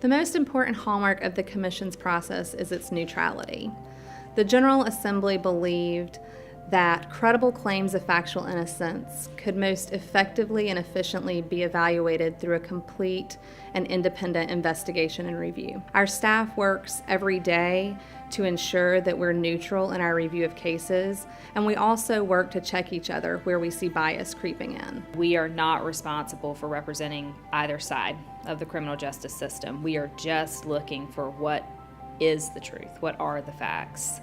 The most important hallmark of the Commission's process is its neutrality. The General Assembly believed that credible claims of factual innocence could most effectively and efficiently be evaluated through a complete and independent investigation and review. Our staff works every day to ensure that we're neutral in our review of cases, and we also work to check each other where we see bias creeping in. We are not responsible for representing either side of the criminal justice system. We are just looking for what is the truth, what are the facts.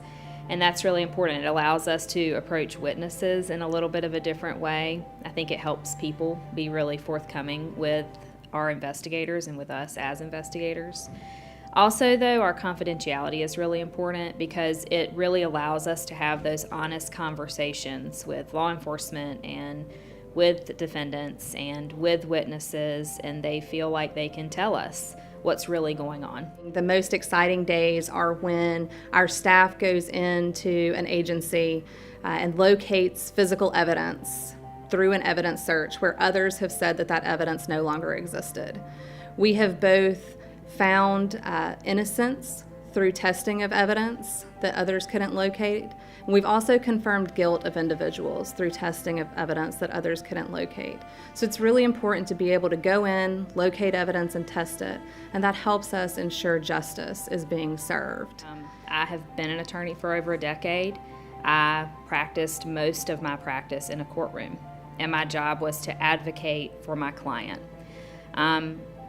And that's really important. It allows us to approach witnesses in a little bit of a different way. I think it helps people be really forthcoming with our investigators and with us as investigators. Also, though, our confidentiality is really important because it really allows us to have those honest conversations with law enforcement and with defendants and with witnesses, and they feel like they can tell us what's really going on. The most exciting days are when our staff goes into an agency and locates physical evidence through an evidence search where others have said that that evidence no longer existed. We have both found innocence through testing of evidence that others couldn't locate. And we've also confirmed guilt of individuals through testing of evidence that others couldn't locate. So it's really important to be able to go in, locate evidence, and test it, and that helps us ensure justice is being served. I have been an attorney for over a decade. I practiced most of my practice in a courtroom, and my job was to advocate for my client.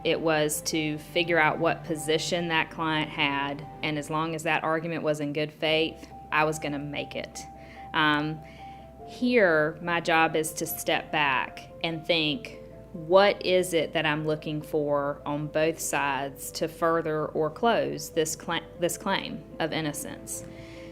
It was to figure out what position that client had, and as long as that argument was in good faith, I was going to make it. Here, my job is to step back and think, what is it that I'm looking for on both sides to further or close this claim of innocence?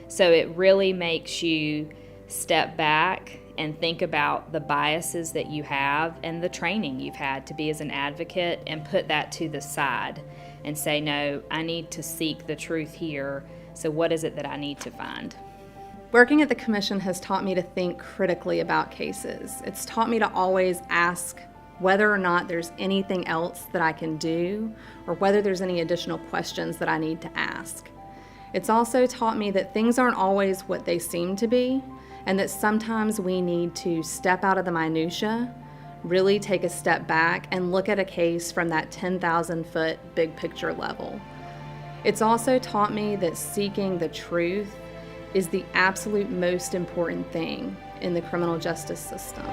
So it really makes you step back and think about the biases that you have and the training you've had to be as an advocate, and put that to the side and say, no, I need to seek the truth here. So what is it that I need to find? Working at the Commission has taught me to think critically about cases. It's taught me to always ask whether or not there's anything else that I can do, or whether there's any additional questions that I need to ask. It's also taught me that things aren't always what they seem to be, and that sometimes we need to step out of the minutia, really take a step back and look at a case from that 10,000-foot big picture level. It's also taught me that seeking the truth is the absolute most important thing in the criminal justice system.